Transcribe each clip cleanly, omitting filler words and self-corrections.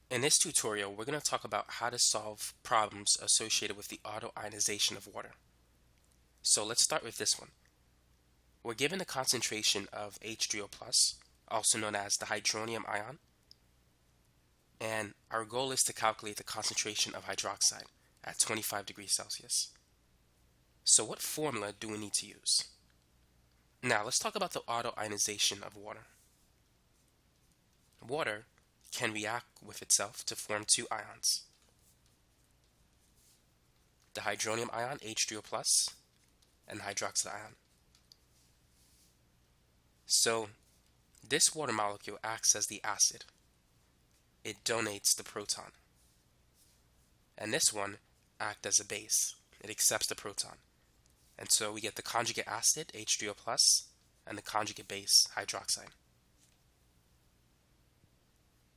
In this tutorial, we're going to talk about how to solve problems associated with the auto-ionization of water. So let's start with this one. We're given the concentration of H3O+, also known as the hydronium ion, and our goal is to calculate the concentration of hydroxide at 25 degrees Celsius. So what formula do we need to use? Now let's talk about the auto-ionization of water. Water can react with itself to form two ions, the hydronium ion H3O+ and the hydroxide ion. So this water molecule acts as the acid. It donates the proton. And this one acts as a base. It accepts the proton. And so we get the conjugate acid H3O+ and the conjugate base hydroxide.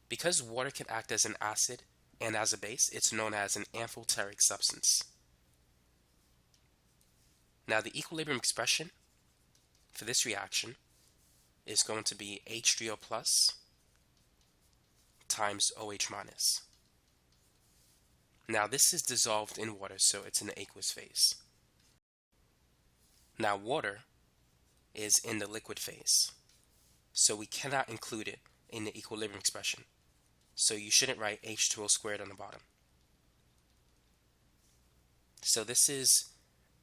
Because water can act as an acid and as a base, it's known as an amphoteric substance. Now the equilibrium expression for this reaction is going to be H3O+ times OH-. Now this is dissolved in water, so it's in the aqueous phase. Now water is in the liquid phase, so we cannot include it in the equilibrium expression. So you shouldn't write H2O squared on the bottom. So this is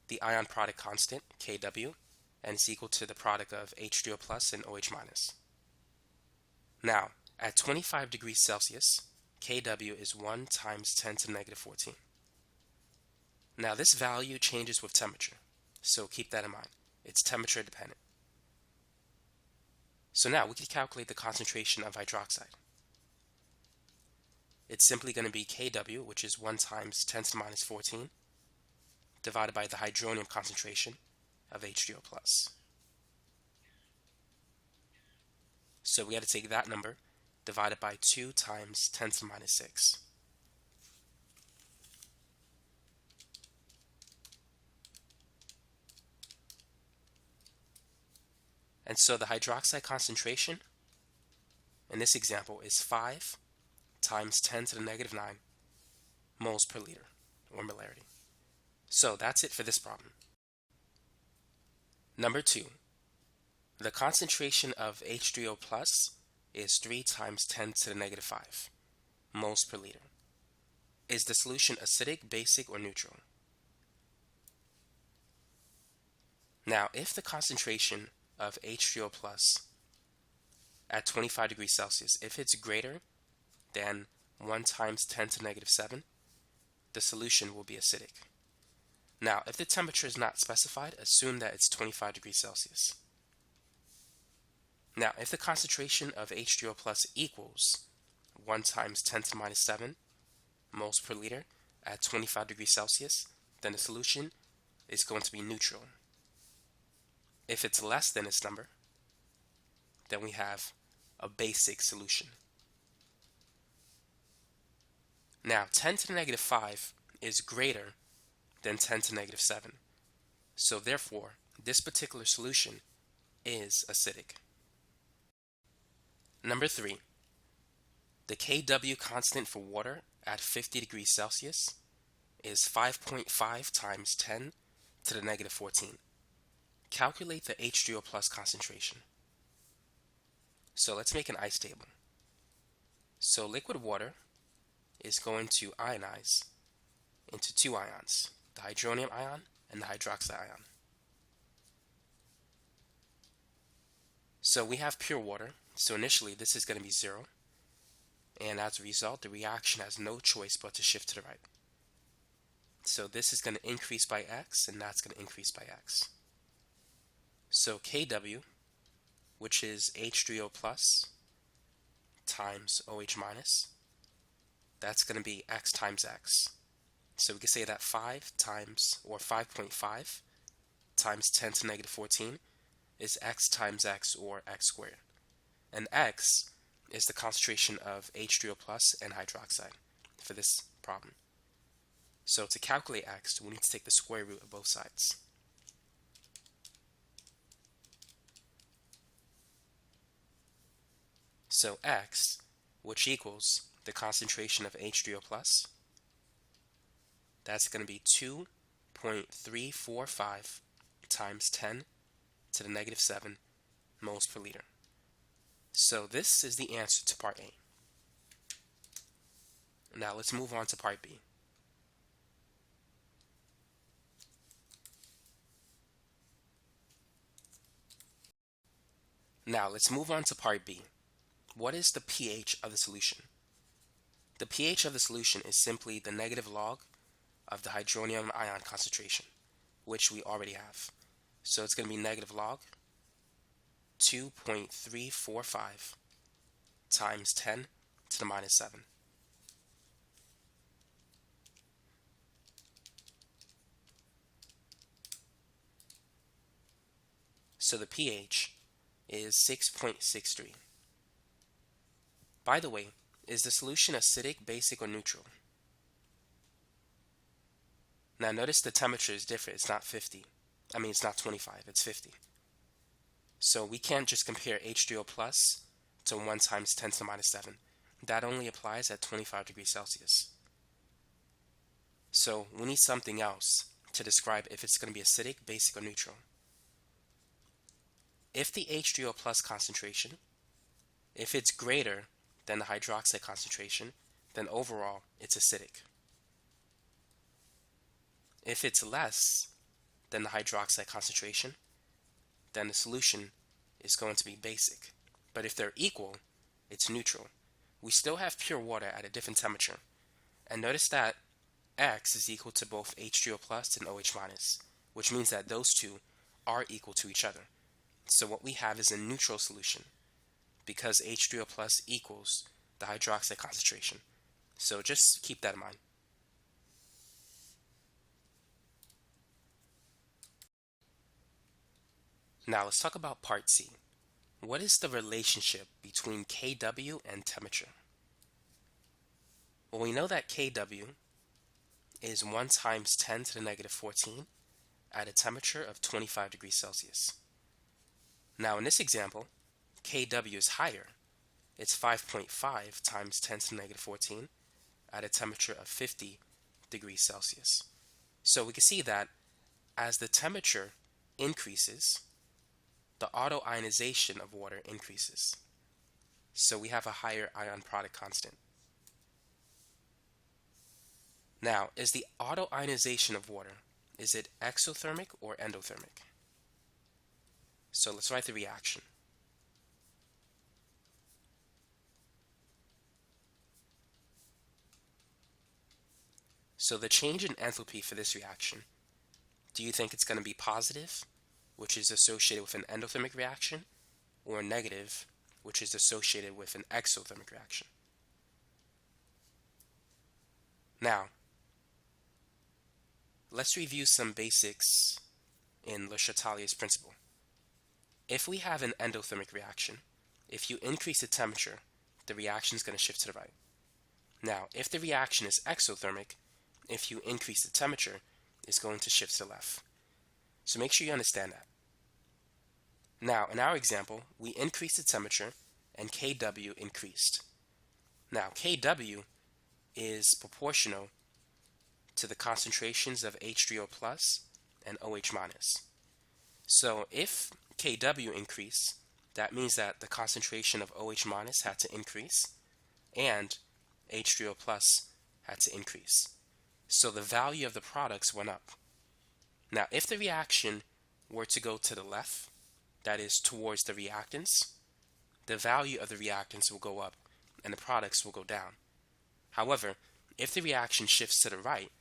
the ion product constant, Kw, and it's equal to the product of H3O+ and OH-. Now, at 25 degrees Celsius, Kw is 1 times 10 to the negative 14. Now this value changes with temperature, so keep that in mind. It's temperature dependent. So now we can calculate the concentration of hydroxide. It's simply going to be Kw, which is 1 times 10 to the minus 14, divided by the hydronium concentration of H3O+. So we got to take that number divided by 2 times 10 to the minus 6. And so the hydroxide concentration in this example is 5 times 10 to the negative 9 moles per liter, or molarity. So that's it for this problem. Number 2. The concentration of H3O+ is 3 times 10 to the negative 5 moles per liter. Is the solution acidic, basic, or neutral? Now, if the concentration of H3O+ at 25 degrees Celsius, if it's greater than 1 times 10 to the negative 7, the solution will be acidic. Now, if the temperature is not specified, assume that it's 25 degrees Celsius. Now, if the concentration of H3O+ equals 1 times 10 to the minus 7 moles per liter at 25 degrees Celsius, then the solution is going to be neutral. If it's less than this number, then we have a basic solution. Now, 10 to the negative 5 is greater than 10 to the negative 7. So therefore, this particular solution is acidic. Number 3. The Kw constant for water at 50 degrees Celsius is 5.5 times 10 to the negative 14. Calculate the H3O+ concentration. So let's make an ice table. So liquid water is going to ionize into two ions, the hydronium ion and the hydroxide ion. So we have pure water, so initially this is going to be 0, and as a result the reaction has no choice but to shift to the right. So this is going to increase by x, and that's going to increase by x. So Kw, which is H3O+ times OH-, that's going to be x times x. So we can say that 5 times, or 5.5 times 10 to the negative 14 is x times x, or x squared. And x is the concentration of H3O+ and hydroxide for this problem. So to calculate x, we need to take the square root of both sides. So x, which equals the concentration of H3O plus, that's going to be 2.345 times 10 to the negative 7 moles per liter. So this is the answer to part A. Now let's move on to part B. Now let's move on to part B. What is the pH of the solution? The pH of the solution is simply the negative log of the hydronium ion concentration, which we already have. So it's going to be negative log 2.345 times 10 to the minus 7. So the pH is 6.63. By the way, is the solution acidic, basic, or neutral? Now notice the temperature is different. It's not 50. It's not 25, it's 50. So we can't just compare H3O plus to 1 times 10 to the minus 7. That only applies at 25 degrees Celsius. So we need something else to describe if it's going to be acidic, basic, or neutral. If the H3O plus concentration, if it's greater than the hydroxide concentration, then overall it's acidic. If it's less than the hydroxide concentration, then the solution is going to be basic. But if they're equal, it's neutral. We still have pure water at a different temperature. And notice that X is equal to both H3O plus and OH minus, which means that those two are equal to each other. So what we have is a neutral solution because H3O plus equals the hydroxide concentration. So just keep that in mind. Now let's talk about part C. What is the relationship between Kw and temperature? Well, we know that Kw is 1 times 10 to the negative 14 at a temperature of 25 degrees Celsius. Now in this example, Kw is higher. It's 5.5 times 10 to the negative 14 at a temperature of 50 degrees Celsius. So we can see that as the temperature increases, the auto-ionization of water increases. So we have a higher ion product constant. Now, is the auto-ionization of water, is it exothermic or endothermic? So let's write the reaction. So the change in enthalpy for this reaction, do you think it's going to be positive, which is associated with an endothermic reaction, or negative, which is associated with an exothermic reaction? Now, let's review some basics in Le Chatelier's principle. If we have an endothermic reaction, if you increase the temperature, the reaction is going to shift to the right. Now, if the reaction is exothermic, if you increase the temperature, it's going to shift to the left. So make sure you understand that. Now, in our example, we increased the temperature and Kw increased. Now, Kw is proportional to the concentrations of H3O plus and OH minus. So if Kw increased, that means that the concentration of OH minus had to increase and H3O plus had to increase. So the value of the products went up. Now, if the reaction were to go to the left, that is towards the reactants, the value of the reactants will go up and the products will go down. However, if the reaction shifts to the right,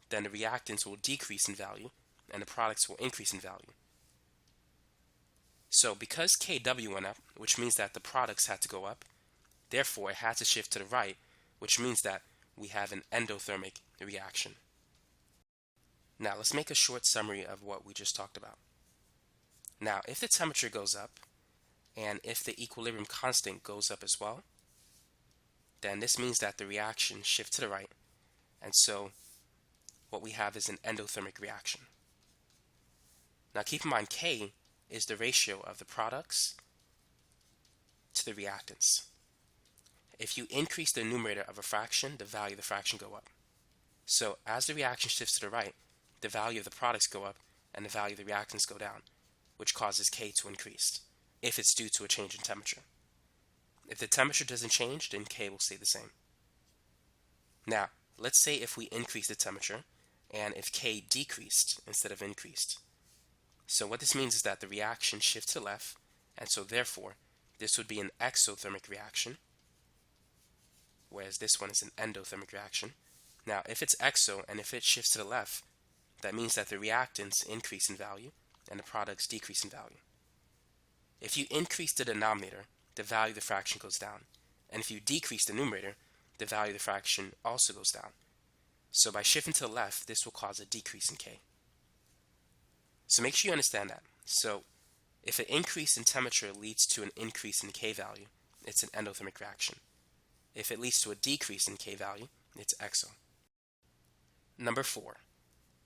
then the reactants will decrease in value and the products will increase in value. So because Kw went up, which means that the products had to go up, therefore it had to shift to the right, which means that we have an endothermic reaction. Now let's make a short summary of what we just talked about. Now, if the temperature goes up and if the equilibrium constant goes up as well, then this means that the reaction shifts to the right, and so what we have is an endothermic reaction. Now keep in mind, K is the ratio of the products to the reactants. if you increase the numerator of a fraction, the value of the fraction go up. So as the reaction shifts to the right, the value of the products go up and the value of the reactants go down, which causes K to increase if it's due to a change in temperature. If the temperature doesn't change, then K will stay the same. Now, let's say if we increase the temperature and if K decreased instead of increased. So what this means is that the reaction shifts to the left, and so therefore this would be an exothermic reaction, whereas this one is an endothermic reaction. Now, if it's exo and if it shifts to the left, that means that the reactants increase in value and the products decrease in value. If you increase the denominator, the value of the fraction goes down. And if you decrease the numerator, the value of the fraction also goes down. So by shifting to the left, this will cause a decrease in K. So make sure you understand that. So if an increase in temperature leads to an increase in K value, it's an endothermic reaction. If it leads to a decrease in K value, it's exo. Number 4.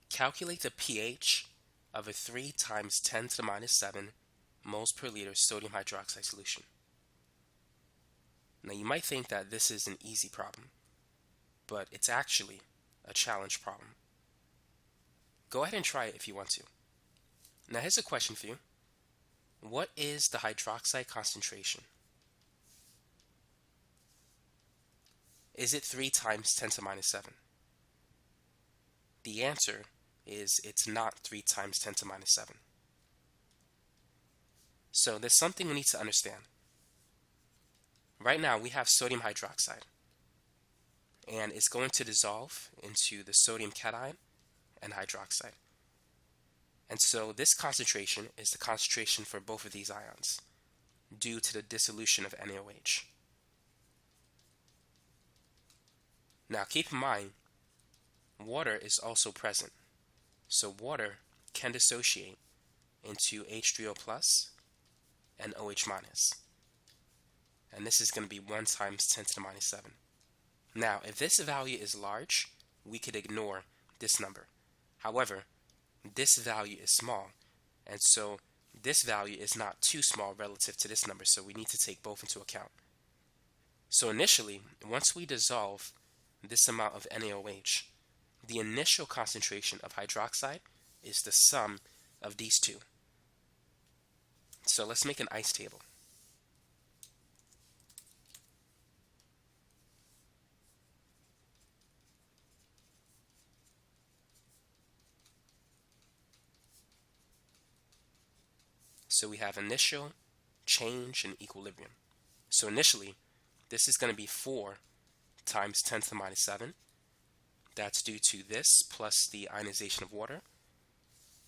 Calculate the pH of a 3 times 10 to the minus 7 moles per liter sodium hydroxide solution. Now you might think that this is an easy problem, but it's actually a challenge problem. Go ahead and try it if you want to. Now here's a question for you. What is the hydroxide concentration? Is it 3 times 10 to the minus 7? The answer is it's not 3 times 10 to the minus 7. So there's something we need to understand. Right now we have sodium hydroxide, and it's going to dissolve into the sodium cation and hydroxide. And so this concentration is the concentration for both of these ions due to the dissolution of NaOH. Now keep in mind, water is also present. So water can dissociate into H3O plus and OH minus. And this is going to be 1 times 10 to the minus 7. Now, if this value is large, we could ignore this number. However, this value is small, and so this value is not too small relative to this number, so we need to take both into account. So initially, once we dissolve this amount of NaOH, the initial concentration of hydroxide is the sum of these two. So let's make an ice table. So we have initial, change, and equilibrium. So initially, this is going to be 4 times 10 to the minus 7. That's due to this plus the ionization of water.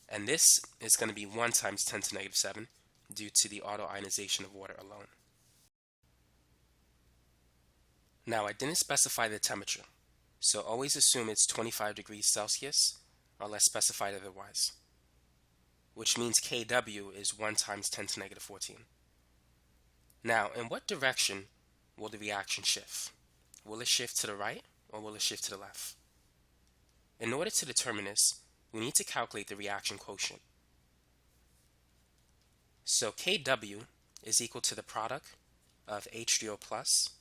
And this is going to be 1 times 10 to the negative 7 due to the auto-ionization of water alone. Now, I didn't specify the temperature, so always assume it's 25 degrees Celsius unless specified otherwise, which means Kw is 1 times 10 to the negative 14. Now, in what direction will the reaction shift? Will it shift to the right or will it shift to the left? In order to determine this, we need to calculate the reaction quotient. So Kw is equal to the product of H3O plus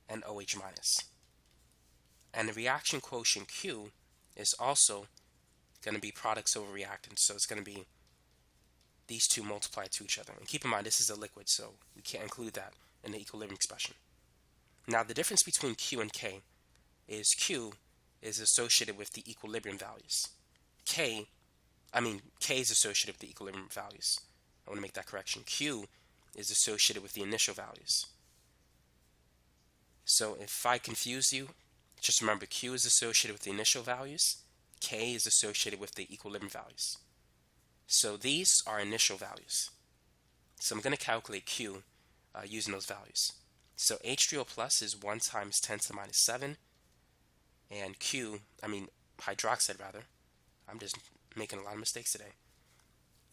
and OH minus. And the reaction quotient Q is also going to be products over reactants, so it's going to be these two multiplied to each other. And keep in mind, this is a liquid, so we can't include that in the equilibrium expression. Now, the difference between Q and K is Q is associated with the equilibrium values. K is associated with the equilibrium values. I want to make that correction. Q is associated with the initial values. So if I confuse you, just remember Q is associated with the initial values, K is associated with the equilibrium values. So these are initial values. So I'm going to calculate Q using those values. So H3O plus is 1 times 10 to the minus 7, and hydroxide rather. I'm just making a lot of mistakes today.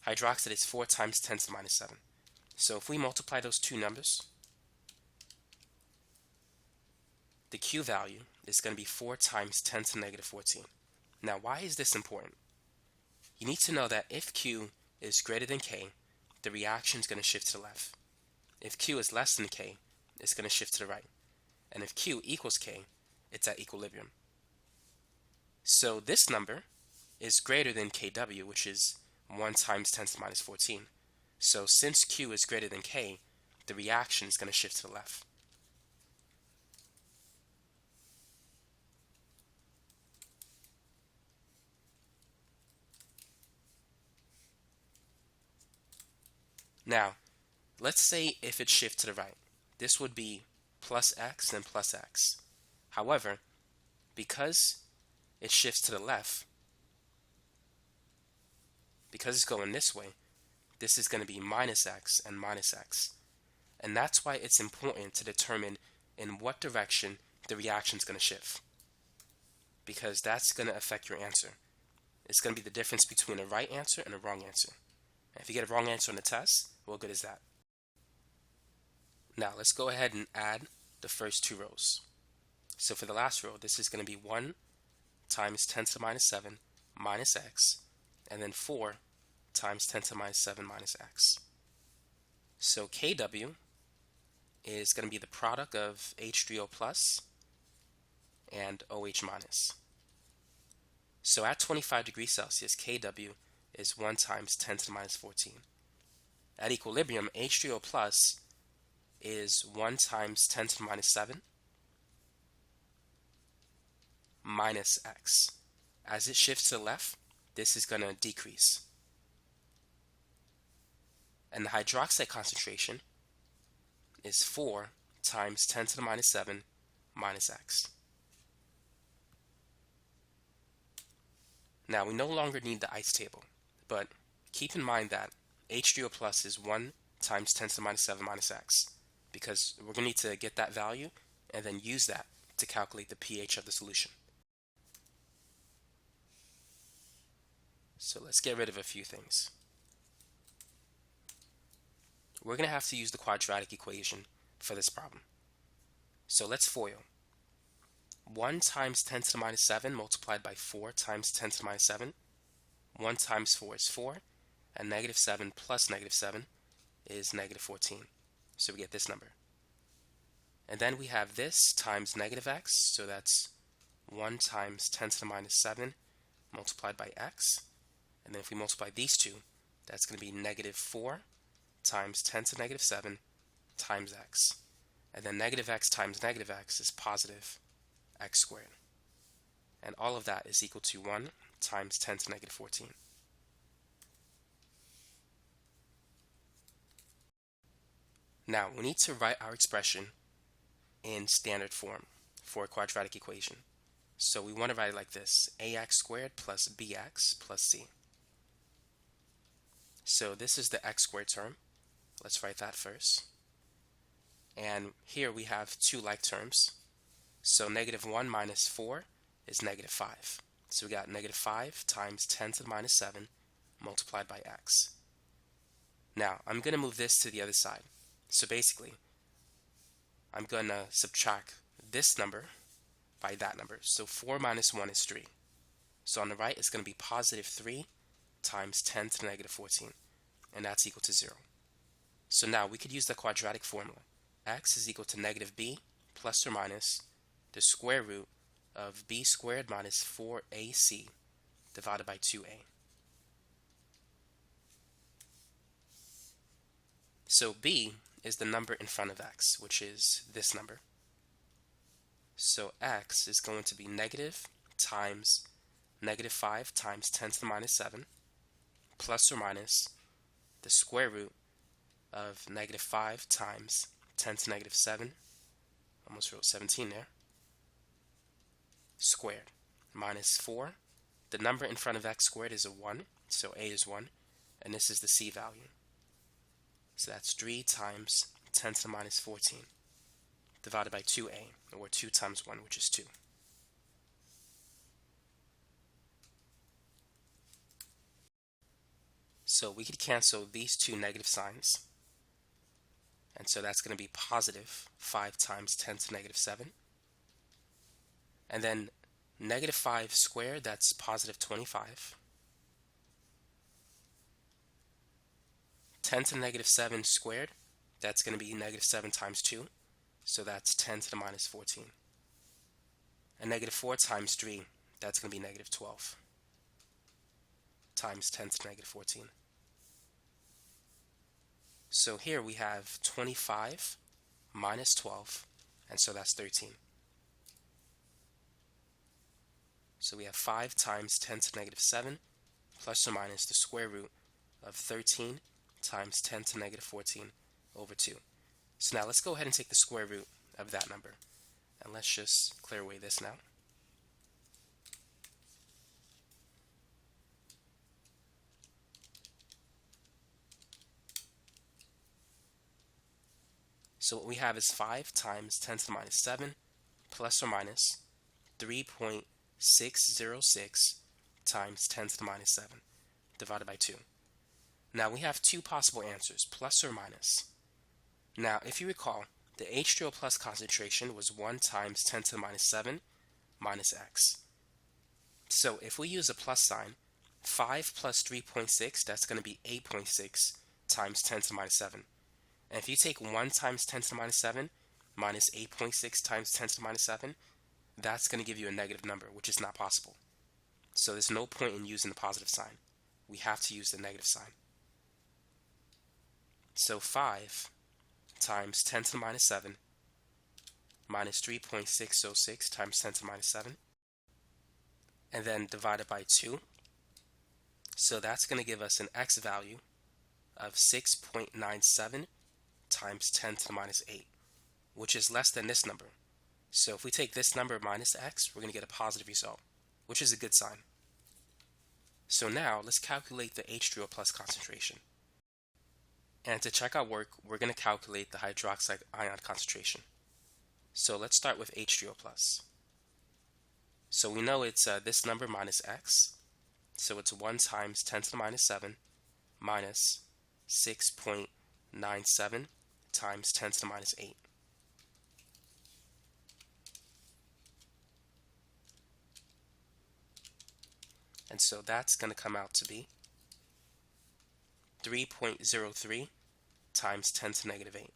Hydroxide is 4 times 10 to the minus 7. So if we multiply those two numbers, the Q value is going to be 4 times 10 to the negative 14. Now, why is this important? You need to know that if Q is greater than K, the reaction is going to shift to the left. If Q is less than K, it's going to shift to the right. And if Q equals K, it's at equilibrium. So this number is greater than Kw, which is 1 times 10 to the minus 14. So since Q is greater than K, the reaction is going to shift to the left. Now, let's say if it shifts to the right. This would be plus x and plus x. However, because it shifts to the left, because it's going this way, this is going to be minus x and minus x. And that's why it's important to determine in what direction the reaction is going to shift, because that's going to affect your answer. It's going to be the difference between a right answer and a wrong answer. And if you get a wrong answer on the test, what good is that? Now let's go ahead and add the first two rows. So for the last row, this is going to be 1 times 10 to the minus 7 minus x, and then 4 times 10 to the minus 7 minus x. So Kw is going to be the product of H3O plus and OH minus. So at 25 degrees Celsius, Kw is 1 times 10 to the minus 14. At equilibrium, H3O plus is 1 times 10 to the minus 7 minus x. As it shifts to the left, this is going to decrease. And the hydroxide concentration is 4 times 10 to the minus 7 minus x. Now we no longer need the ice table, but keep in mind that H3O plus is 1 times 10 to the minus 7 minus x, because we're going to need to get that value and then use that to calculate the pH of the solution. So let's get rid of a few things. We're going to have to use the quadratic equation for this problem. So let's FOIL. 1 times 10 to the minus 7 multiplied by 4 times 10 to the minus 7. 1 times 4 is 4, and negative 7 plus negative 7 is negative 14. So we get this number. And then we have this times negative x, so that's 1 times 10 to the minus 7 multiplied by x. And then if we multiply these two, that's going to be negative 4 times 10 to the negative 7 times x. And then negative x times negative x is positive x squared. And all of that is equal to 1 times 10 to the negative 14. Now, we need to write our expression in standard form for a quadratic equation. So we want to write it like this: ax squared plus bx plus c. So this is the x squared term. Let's write that first. And here we have two like terms. So negative 1 minus 4 is negative 5. So we got negative 5 times 10 to the minus 7 multiplied by x. Now, I'm going to move this to the other side. So basically, I'm going to subtract this number by that number. So 4 minus 1 is 3. So on the right, it's going to be positive 3 times 10 to the negative 14. And that's equal to 0. So now we could use the quadratic formula. X is equal to negative b plus or minus the square root of b squared minus 4ac divided by 2a. So b is the number in front of x, which is this number. So x is going to be negative times negative 5 times 10 to the minus 7 plus or minus the square root of negative 5 times 10 to negative 7, almost wrote 17 there, squared, minus 4. The number in front of x squared is a 1, so a is 1, and this is the c value. So that's 3 times 10 to the minus 14 divided by 2a, or 2 times 1, which is 2. So we could cancel these two negative signs. And so that's going to be positive 5 times 10 to negative 7. And then negative 5 squared, that's positive 25. 10 to negative 7 squared, that's going to be negative 7 times 2. So that's 10 to the minus 14. And negative 4 times 3, that's going to be negative 12 times 10 to the negative 14. So here we have 25 minus 12, and so that's 13. So we have 5 times 10 to the negative 7 plus or minus the square root of 13 times 10 to the negative 14 over 2. So now let's go ahead and take the square root of that number. And let's just clear away this now. So what we have is 5 times 10 to the minus 7 plus or minus 3.606 times 10 to the minus 7 divided by 2. Now we have two possible answers, plus or minus. Now if you recall, the H3O plus concentration was 1 times 10 to the minus 7 minus x. So if we use a plus sign, 5 plus 3.6, that's going to be 8.6 times 10 to the minus 7. And if you take 1 times 10 to the minus 7 minus 8.6 times 10 to the minus 7, that's going to give you a negative number, which is not possible. So there's no point in using the positive sign. We have to use the negative sign. So 5 times 10 to the minus 7 minus 3.606 times 10 to the minus 7, and then divided by 2. So that's going to give us an x value of 6.97 times 10 to the minus 8, which is less than this number. So if we take this number minus x, we're going to get a positive result, which is a good sign. So now let's calculate the H3O plus concentration. And to check our work, we're going to calculate the hydroxide ion concentration. So let's start with H3O plus. So we know it's this number minus x. So it's 1 times 10 to the minus 7 minus 6.97 times 10 to the minus 8. And so that's going to come out to be 3.03 times 10 to the negative 8.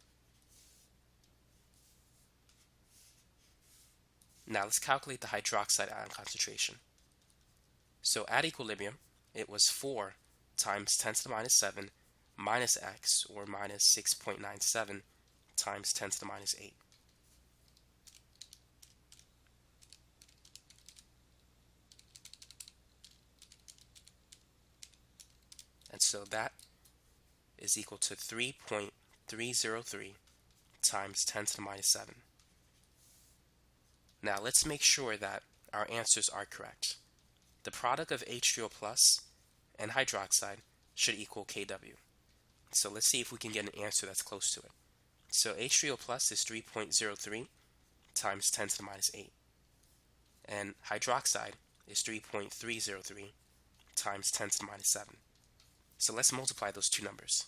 Now let's calculate the hydroxide ion concentration. So at equilibrium, it was 4 times 10 to the minus 7 minus x, or minus 6.97 times 10 to the minus 8. And so that is equal to 3.303 times 10 to the minus 7. Now let's make sure that our answers are correct. The product of H3O plus and hydroxide should equal Kw. So let's see if we can get an answer that's close to it. So H3O plus is 3.03 times 10 to the minus 8. And hydroxide is 3.303 times 10 to the minus 7. So let's multiply those two numbers.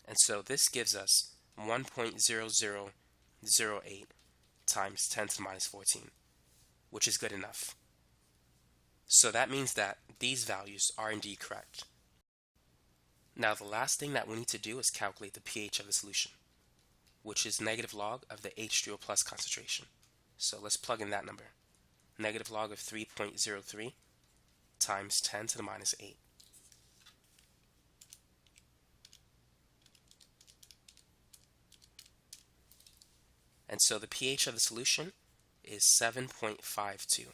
And so this gives us 1.0008 times 10 to the minus 14, which is good enough. So that means that these values are indeed correct. Now the last thing that we need to do is calculate the pH of the solution, which is negative log of the H3O plus concentration. So let's plug in that number. Negative log of 3.03 times 10 to the minus 8. And so the pH of the solution is 7.52.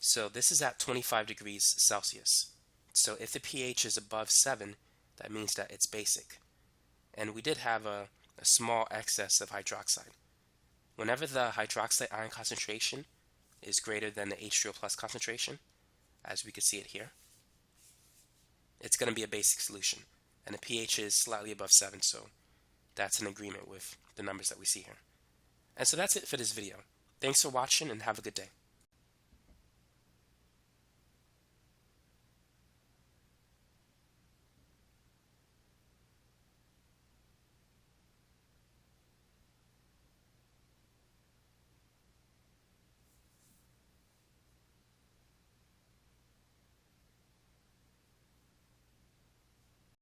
So this is at 25 degrees Celsius. So if the pH is above 7, that means that it's basic. And we did have a small excess of hydroxide. Whenever the hydroxide ion concentration is greater than the H3O plus concentration, as we can see it here, it's going to be a basic solution. And the pH is slightly above 7, so that's in agreement with the numbers that we see here. And so that's it for this video. Thanks for watching and have a good day.